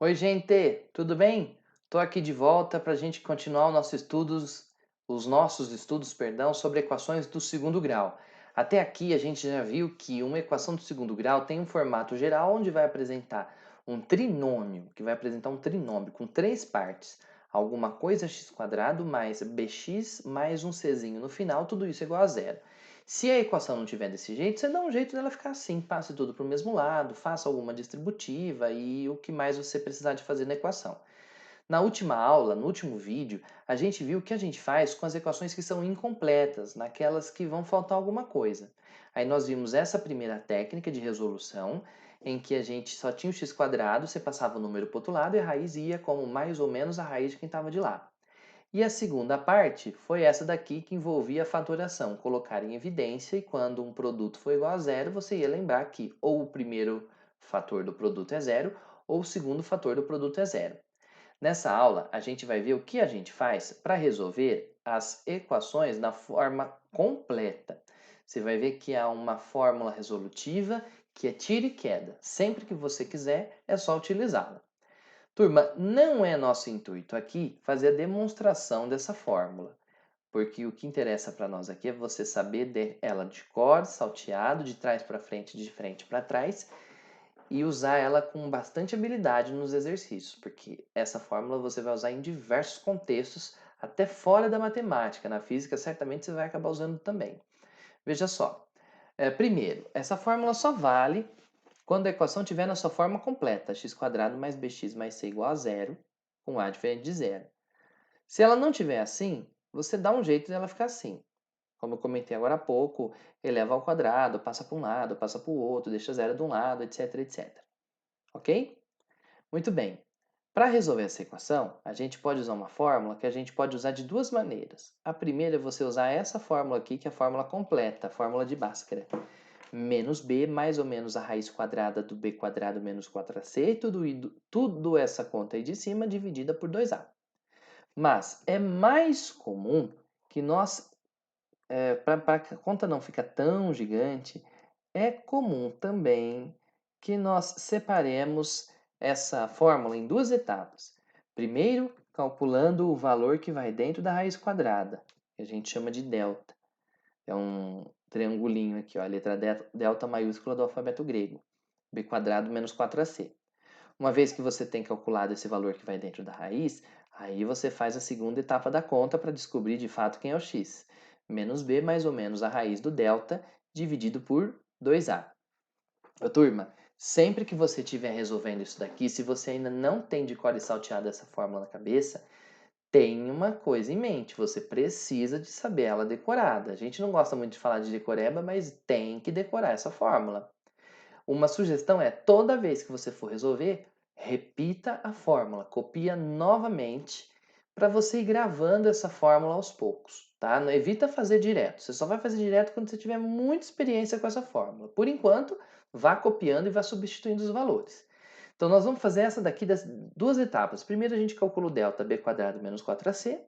Oi, gente, tudo bem? Estou aqui de volta para a gente continuar os nossos estudos, perdão, sobre equações do segundo grau. Até aqui a gente já viu que uma equação do segundo grau tem um formato geral onde vai apresentar um trinômio, que vai apresentar um trinômio com três partes. Alguma coisa x quadrado mais bx mais um czinho no final, tudo isso é igual a zero. Se a equação não tiver desse jeito, você dá um jeito dela ficar assim, passe tudo para o mesmo lado, faça alguma distributiva e o que mais você precisar de fazer na equação. Na última aula, no último vídeo, a gente viu o que a gente faz com as equações que são incompletas, naquelas que vão faltar alguma coisa. Aí nós vimos essa primeira técnica de resolução, em que a gente só tinha o x quadrado, você passava o número para o outro lado e a raiz ia como mais ou menos a raiz de quem estava de lá. E a segunda parte foi essa daqui que envolvia a fatoração, colocar em evidência e quando um produto for igual a zero, você ia lembrar que ou o primeiro fator do produto é zero ou o segundo fator do produto é zero. Nessa aula, a gente vai ver o que a gente faz para resolver as equações na forma completa. Você vai ver que há uma fórmula resolutiva que é tira e queda. Sempre que você quiser, é só utilizá-la. Turma, não é nosso intuito aqui fazer a demonstração dessa fórmula, porque o que interessa para nós aqui é você saber ela de cor, salteado, de trás para frente, de frente para trás, e usar ela com bastante habilidade nos exercícios, porque essa fórmula você vai usar em diversos contextos, até fora da matemática. Na física, certamente você vai acabar usando também. Veja só. Primeiro, essa fórmula só vale quando a equação estiver na sua forma completa, x quadrado mais bx mais c igual a zero, com a diferente de zero. Se ela não tiver assim, você dá um jeito dela ficar assim. Como eu comentei agora há pouco, eleva ao quadrado, passa para um lado, passa para o outro, deixa zero de um lado, etc, etc. Ok? Muito bem. Para resolver essa equação, a gente pode usar uma fórmula que a gente pode usar de duas maneiras. A primeira é você usar essa fórmula aqui, que é a fórmula completa, a fórmula de Bhaskara. Menos b mais ou menos a raiz quadrada do b quadrado menos 4ac, tudo essa conta aí de cima dividida por 2a. Mas é mais comum que nós, para a conta não ficar tão gigante, é comum também que nós separemos essa fórmula em duas etapas. Primeiro, calculando o valor que vai dentro da raiz quadrada, que a gente chama de delta. É um triangulinho aqui, ó, a letra delta maiúscula do alfabeto grego. B quadrado menos 4ac. Uma vez que você tem calculado esse valor que vai dentro da raiz, aí você faz a segunda etapa da conta para descobrir de fato quem é o x. Menos b mais ou menos a raiz do delta dividido por 2a. Ô, turma, sempre que você estiver resolvendo isso daqui, se você ainda não tem de cor e salteado essa fórmula na cabeça, tem uma coisa em mente, você precisa de saber ela decorada. A gente não gosta muito de falar de decoreba, mas tem que decorar essa fórmula. Uma sugestão é, toda vez que você for resolver, repita a fórmula, copia novamente para você ir gravando essa fórmula aos poucos, tá? Não evita fazer direto. Você só vai fazer direto quando você tiver muita experiência com essa fórmula. Por enquanto, vá copiando e vá substituindo os valores. Então, nós vamos fazer essa daqui das duas etapas. Primeiro, a gente calcula o delta b quadrado menos 4ac.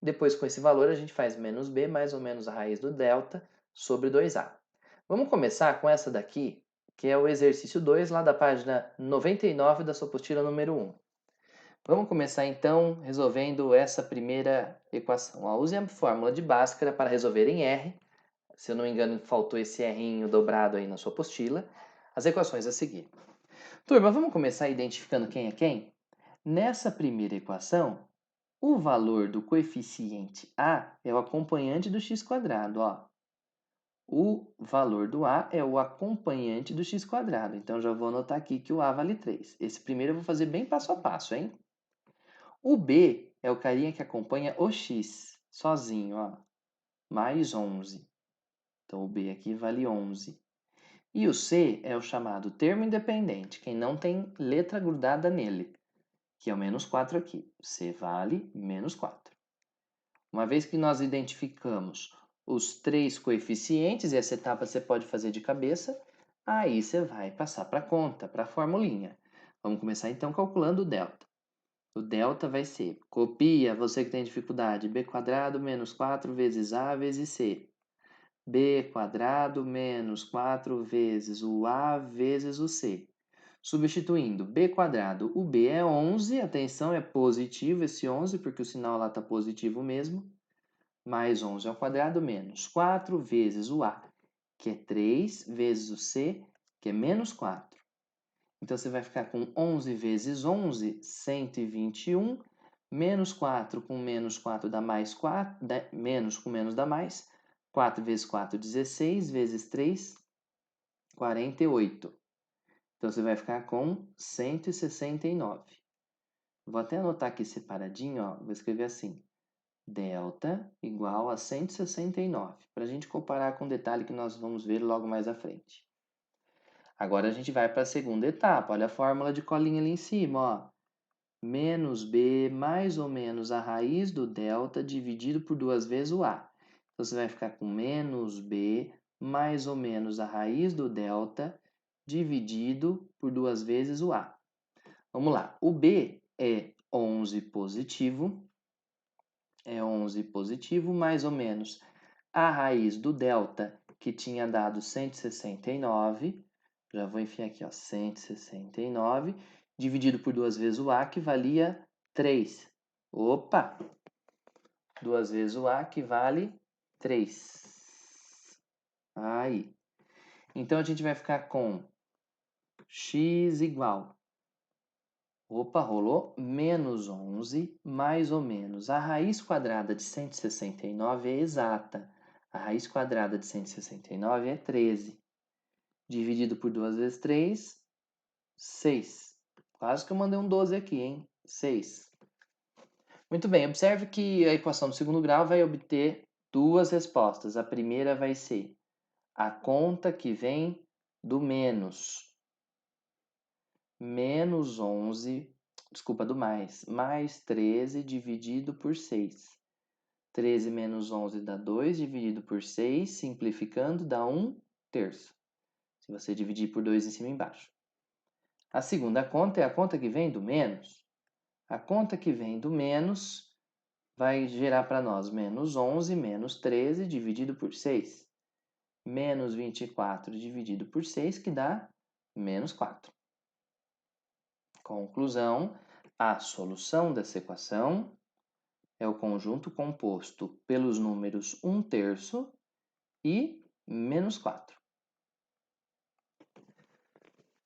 Depois, com esse valor, a gente faz menos b mais ou menos a raiz do delta sobre 2a. Vamos começar com essa daqui, que é o exercício 2, lá da página 99 da sua apostila número 1. Vamos começar então resolvendo essa primeira equação. Ó, use a fórmula de Bhaskara para resolver em R. Se eu não me engano, faltou esse R dobrado aí na sua apostila. As equações a seguir. Turma, vamos começar identificando quem é quem? Nessa primeira equação, o valor do coeficiente A é o acompanhante do x quadrado, ó. O valor do A é o acompanhante do x quadrado. Então, já vou anotar aqui que o A vale 3. Esse primeiro eu vou fazer bem passo a passo, hein? O B é o carinha que acompanha o x, sozinho, ó. Mais 11. Então, o B aqui vale 11. E o C é o chamado termo independente, quem não tem letra grudada nele, que é o menos 4 aqui. C vale menos 4. Uma vez que nós identificamos os três coeficientes, e essa etapa você pode fazer de cabeça, aí você vai passar para a conta, para a formulinha. Vamos começar então calculando o delta. O delta vai ser, copia, você que tem dificuldade, b quadrado menos 4 vezes a vezes c. B quadrado menos 4 vezes o a vezes o c. Substituindo b², o b é 11, atenção, é positivo esse 11, porque o sinal lá está positivo mesmo, mais 11 ao quadrado, menos 4 vezes o a, que é 3, vezes o c, que é menos 4. Então, você vai ficar com 11 vezes 11, 121, menos 4 com menos 4 dá mais 4, menos com menos dá mais, 4 vezes 4, 16, vezes 3, 48. Então, você vai ficar com 169. Vou até anotar aqui separadinho, ó, vou escrever assim, delta igual a 169, para a gente comparar com o detalhe que nós vamos ver logo mais à frente. Agora a gente vai para a segunda etapa, olha a fórmula de colinha ali em cima, ó. Menos b mais ou menos a raiz do delta dividido por 2 vezes o a. Então, você vai ficar com menos b mais ou menos a raiz do delta dividido por 2 vezes o a. Vamos lá, o b é 11 positivo, mais ou menos a raiz do delta, que tinha dado 169, já vou enfiar aqui, ó, 169, dividido por 2 vezes o a, que valia 3. Opa! 2 vezes o a, que vale 3. Aí. Então, a gente vai ficar com x igual. Opa, rolou menos 11, mais ou menos. A raiz quadrada de 169 é exata. A raiz quadrada de 169 é 13. Dividido por 2 vezes 3, 6. Quase que eu mandei um 12 aqui, hein? 6. Muito bem, observe que a equação do segundo grau vai obter duas respostas. A primeira vai ser a conta que vem do menos. Menos 11, desculpa, do mais 13 dividido por 6. 13 menos 11 dá 2, dividido por 6, simplificando, dá 1/3. Se você dividir por 2 em cima e embaixo. A segunda conta é a conta que vem do menos. A conta que vem do menos vai gerar para nós menos 11 menos 13 dividido por 6. Menos 24 dividido por 6, que dá menos 4. Conclusão, a solução dessa equação é o conjunto composto pelos números 1/3 e menos 4.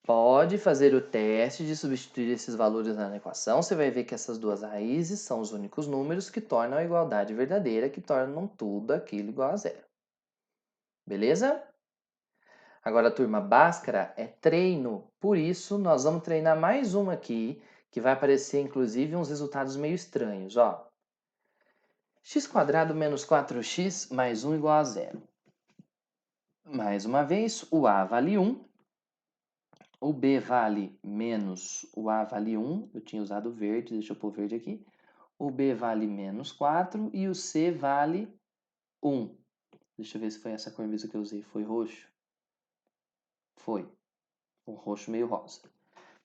Pode fazer o teste de substituir esses valores na equação. Você vai ver que essas duas raízes são os únicos números que tornam a igualdade verdadeira, que tornam tudo aquilo igual a zero. Beleza? Agora, turma, Bhaskara é treino. Por isso, nós vamos treinar mais uma aqui, que vai aparecer, inclusive, uns resultados meio estranhos. Ó. x² menos 4x mais 1 igual a zero. Mais uma vez, o a vale 1. O b vale menos, o a vale 1, eu tinha usado verde, deixa eu pôr verde aqui. O b vale menos 4 e o c vale 1. Deixa eu ver se foi essa cor mesmo que eu usei, foi roxo? Foi, um roxo meio rosa.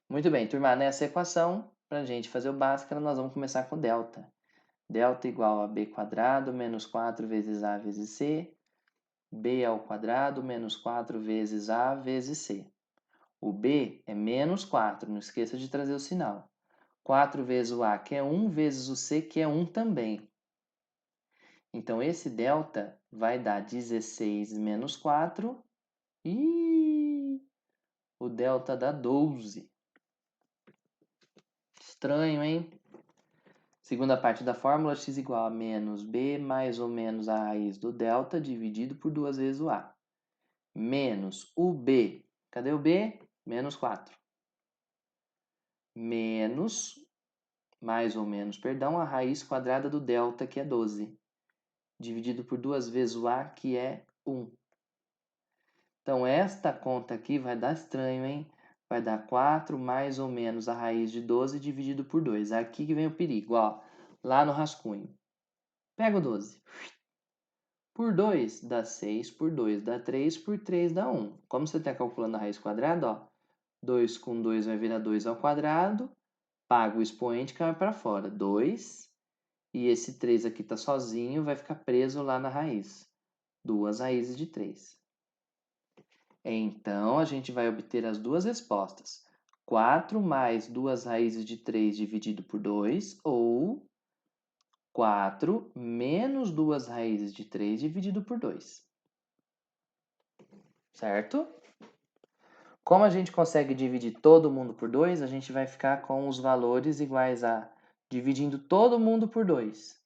Muito bem, turma, nessa equação, para a gente fazer o Bhaskara, nós vamos começar com delta. Delta igual a b² menos 4 vezes a vezes c, b ao quadrado menos 4 vezes a vezes c. O b é menos 4, não esqueça de trazer o sinal. 4 vezes o a, que é 1, vezes o c, que é 1 também. Então, esse delta vai dar 16 menos 4 e o delta dá 12. Estranho, hein? Segunda parte da fórmula, x igual a menos b mais ou menos a raiz do delta dividido por 2 vezes o a. Menos o b. Cadê o b? Menos 4. Menos, mais ou menos, perdão, a raiz quadrada do delta, que é 12. Dividido por 2 vezes o a, que é 1. Então, esta conta aqui vai dar estranho, hein? Vai dar 4 mais ou menos a raiz de 12 dividido por 2. Aqui que vem o perigo, ó. Lá no rascunho. Pega o 12. Por 2 dá 6, por 2 dá 3, por 3 dá 1. Como você está calculando a raiz quadrada, ó, 2 com 2 vai virar 2 ao quadrado, paga o expoente que vai para fora, 2, e esse 3 aqui está sozinho, vai ficar preso lá na raiz. Duas raízes de 3. Então, a gente vai obter as duas respostas. 4 mais 2 raízes de 3 dividido por 2, ou 4 menos 2 raízes de 3 dividido por 2. Certo? Como a gente consegue dividir todo mundo por 2, a gente vai ficar com os valores iguais a dividindo todo mundo por 2.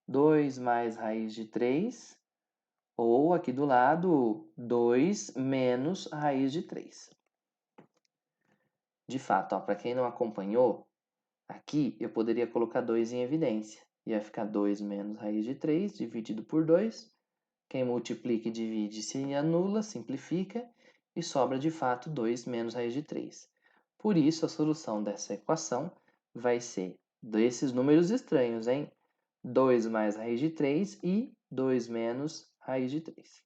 2 mais raiz de 3, ou aqui do lado, 2 menos a raiz de 3. De fato, para quem não acompanhou, aqui eu poderia colocar 2 em evidência. Ia ficar 2 menos raiz de 3 dividido por 2. Quem multiplica e divide se anula, simplifica, e sobra de fato 2 menos raiz de 3. Por isso, a solução dessa equação vai ser desses números estranhos, hein? 2 mais raiz de 3 e 2 menos raiz de 3.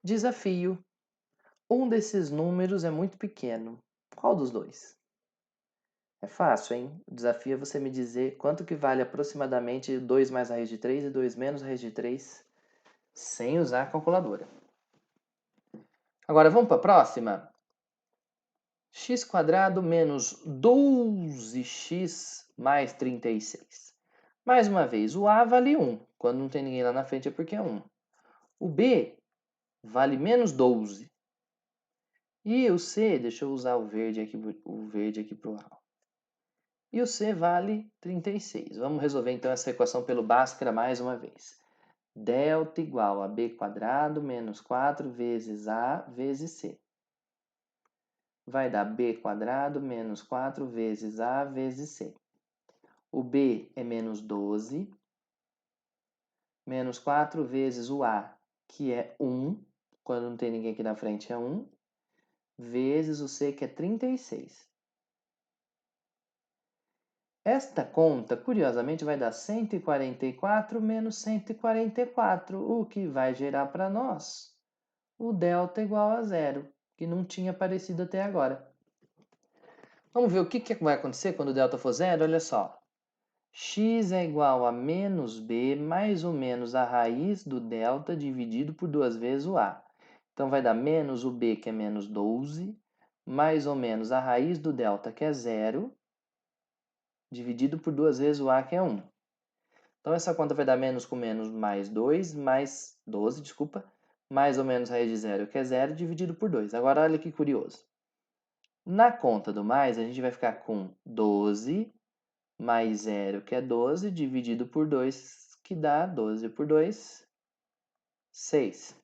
Desafio. Um desses números é muito pequeno. Qual dos dois? É fácil, hein? O desafio é você me dizer quanto que vale aproximadamente 2 mais raiz de 3 e 2 menos raiz de 3 sem usar a calculadora. Agora vamos para a próxima? X² menos 12x mais 36. Mais uma vez, o A vale 1. Quando não tem ninguém lá na frente é porque é 1. O B vale menos 12. E o C, deixa eu usar o verde aqui para o A. E o C vale 36. Vamos resolver então essa equação pelo Bhaskara mais uma vez. Delta igual a B² menos 4 vezes A vezes C. Vai dar B² menos 4 vezes A vezes C. O B é menos 12, menos 4 vezes o A, que é 1, quando não tem ninguém aqui na frente é 1, vezes o C, que é 36. Esta conta, curiosamente, vai dar 144 menos 144, o que vai gerar para nós o delta igual a zero, que não tinha aparecido até agora. Vamos ver o que vai acontecer quando o delta for zero? Olha só. X é igual a menos b mais ou menos a raiz do delta dividido por 2 vezes o a. Então, vai dar menos o b, que é menos 12, mais ou menos a raiz do delta, que é 0, dividido por 2 vezes o a, que é 1. Então, essa conta vai dar menos com menos mais 2, mais 12, desculpa, mais ou menos raiz de 0, que é 0, dividido por 2. Agora, olha que curioso. Na conta do mais, a gente vai ficar com 12 mais 0, que é 12, dividido por 2, que dá 12 por 2, 6.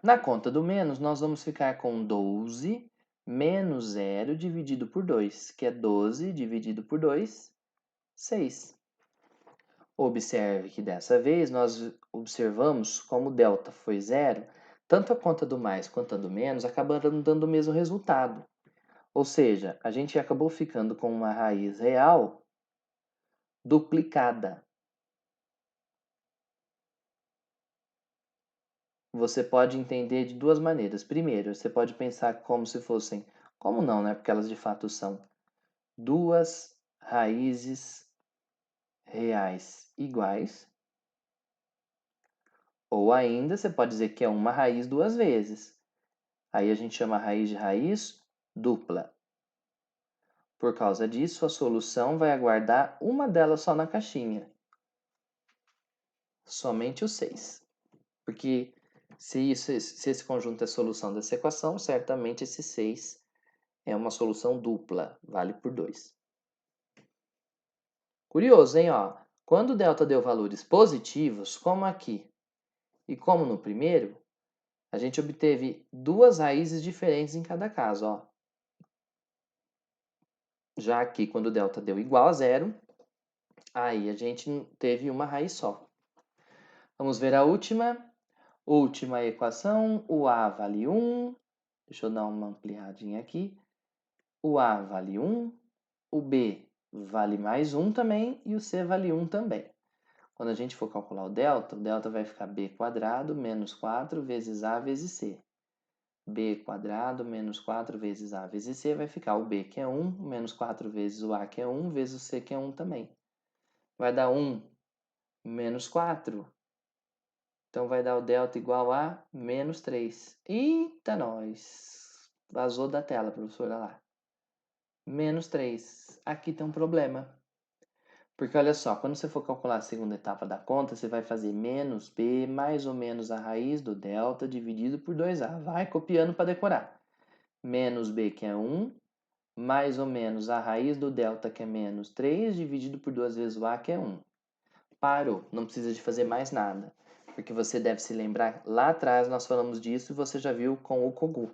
Na conta do menos, nós vamos ficar com 12 menos 0 dividido por 2, que é 12 dividido por 2, 6. Observe que dessa vez nós observamos como o delta foi 0, tanto a conta do mais quanto a do menos acabaram dando o mesmo resultado. Ou seja, a gente acabou ficando com uma raiz real duplicada. Você pode entender de duas maneiras. Primeiro, você pode pensar como se fossem, como não, né? Porque elas de fato são duas raízes reais iguais. Ou ainda, você pode dizer que é uma raiz duas vezes. Aí a gente chama a raiz de raiz dupla. Por causa disso, a solução vai aguardar uma delas só na caixinha. Somente o 6. Porque se esse conjunto é a solução dessa equação, certamente esse 6 é uma solução dupla, vale por 2. Curioso, hein? Ó, quando o delta deu valores positivos, como aqui e como no primeiro, a gente obteve duas raízes diferentes em cada caso. Ó. Já aqui, quando o delta deu igual a zero, aí a gente teve uma raiz só. Vamos ver a última equação. O A vale 1. Deixa eu dar uma ampliadinha aqui. O A vale 1. O B vale mais 1 também. E o C vale 1 também. Quando a gente for calcular o delta vai ficar b² menos 4 vezes a vezes c. b² menos 4 vezes a vezes c vai ficar o b, que é 1, menos 4 vezes o a, que é 1, vezes o c, que é 1 também. Vai dar 1 menos 4. Então, vai dar o delta igual a menos 3. Eita, nós! Vazou da tela, professora, lá. Menos 3. Aqui tem um problema. Porque olha só, quando você for calcular a segunda etapa da conta, você vai fazer menos b mais ou menos a raiz do delta dividido por 2a. Vai copiando para decorar. Menos b, que é 1, mais ou menos a raiz do delta, que é menos 3, dividido por 2 vezes o a, que é 1. Parou, não precisa de fazer mais nada. Porque você deve se lembrar, lá atrás nós falamos disso e você já viu com o Kogu.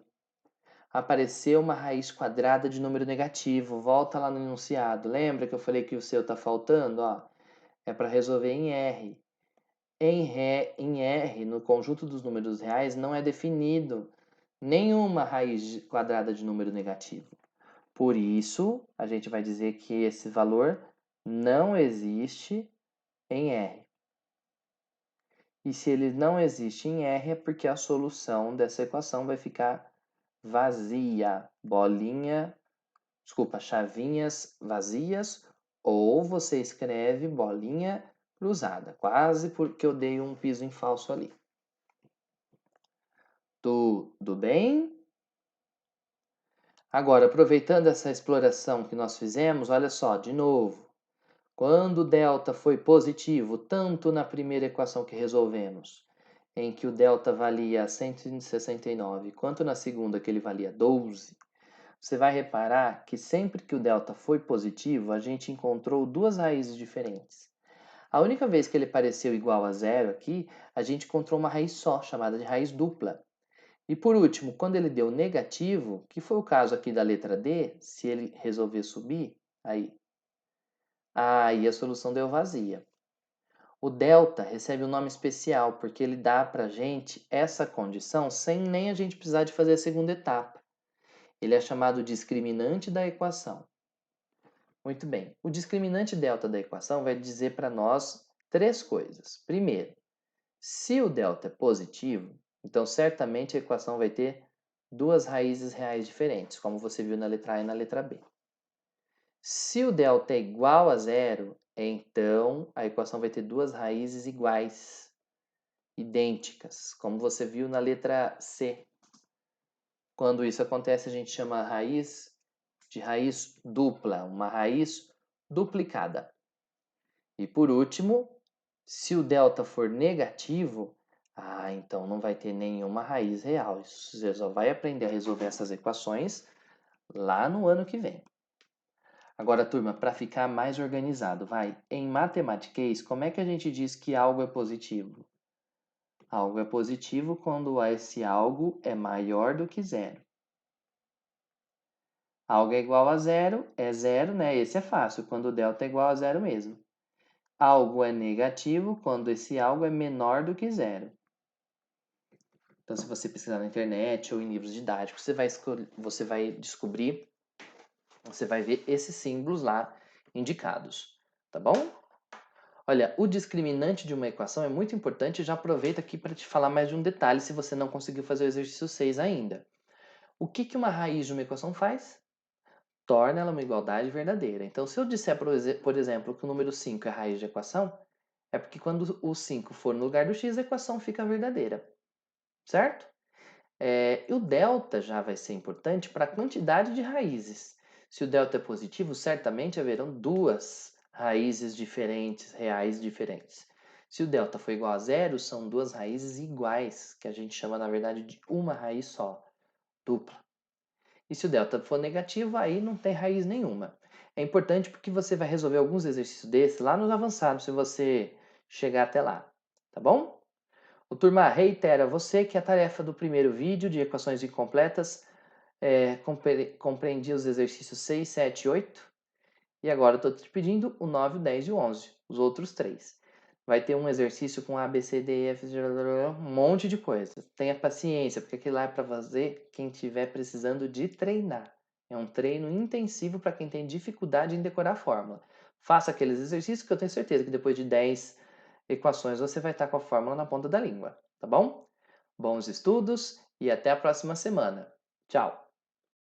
Apareceu uma raiz quadrada de número negativo. Volta lá no enunciado. Lembra que eu falei que o seu está faltando? Ó, é para resolver em R. Em R, no conjunto dos números reais, não é definido nenhuma raiz quadrada de número negativo. Por isso, a gente vai dizer que esse valor não existe em R. E se ele não existe em R, é porque a solução dessa equação vai ficar vazia. Chavinhas vazias, ou você escreve bolinha cruzada. Quase porque eu dei um piso em falso ali. Tudo bem? Agora, aproveitando essa exploração que nós fizemos, olha só, de novo. Quando o delta foi positivo, tanto na primeira equação que resolvemos, em que o delta valia 169, quanto na segunda, que ele valia 12, você vai reparar que sempre que o delta foi positivo, a gente encontrou duas raízes diferentes. A única vez que ele pareceu igual a zero aqui, a gente encontrou uma raiz só, chamada de raiz dupla. E por último, quando ele deu negativo, que foi o caso aqui da letra D, se ele resolver subir, aí a solução deu vazia. O delta recebe um nome especial porque ele dá para a gente essa condição sem nem a gente precisar de fazer a segunda etapa. Ele é chamado discriminante da equação. Muito bem, o discriminante delta da equação vai dizer para nós três coisas. Primeiro, se o delta é positivo, então certamente a equação vai ter duas raízes reais diferentes, como você viu na letra A e na letra B. Se o delta é igual a zero, então a equação vai ter duas raízes iguais, idênticas, como você viu na letra C. Quando isso acontece, a gente chama a raiz de raiz dupla, uma raiz duplicada. E por último, se o delta for negativo, então não vai ter nenhuma raiz real. Você só vai aprender a resolver essas equações lá no ano que vem. Agora, turma, para ficar mais organizado, em matematiquês, como é que a gente diz que algo é positivo? Algo é positivo quando esse algo é maior do que zero. Algo é igual a zero, né? Esse é fácil, quando o delta é igual a zero mesmo. Algo é negativo quando esse algo é menor do que zero. Então, se você pesquisar na internet ou em livros didáticos, você vai descobrir, você vai ver esses símbolos lá indicados, tá bom? Olha, o discriminante de uma equação é muito importante. Já aproveito aqui para te falar mais de um detalhe se você não conseguiu fazer o exercício 6 ainda. O que uma raiz de uma equação faz? Torna ela uma igualdade verdadeira. Então, se eu disser, por exemplo, que o número 5 é a raiz de equação, é porque quando o 5 for no lugar do x, a equação fica verdadeira, certo? E o delta já vai ser importante para a quantidade de raízes. Se o delta é positivo, certamente haverão duas raízes diferentes, reais diferentes. Se o delta for igual a zero, são duas raízes iguais, que a gente chama, na verdade, de uma raiz só, dupla. E se o delta for negativo, aí não tem raiz nenhuma. É importante porque você vai resolver alguns exercícios desses lá nos avançados, se você chegar até lá, tá bom? O turma reitera a você que a tarefa do primeiro vídeo de equações incompletas compreendia os exercícios 6, 7 e 8. E agora eu estou te pedindo o 9, o 10 e o 11, os outros três. Vai ter um exercício com A, B, C, D, E, F, G, um monte de coisa. Tenha paciência, porque aquilo lá é para fazer quem estiver precisando de treinar. É um treino intensivo para quem tem dificuldade em decorar a fórmula. Faça aqueles exercícios que eu tenho certeza que depois de 10 equações você vai estar com a fórmula na ponta da língua, tá bom? Bons estudos e até a próxima semana. Tchau!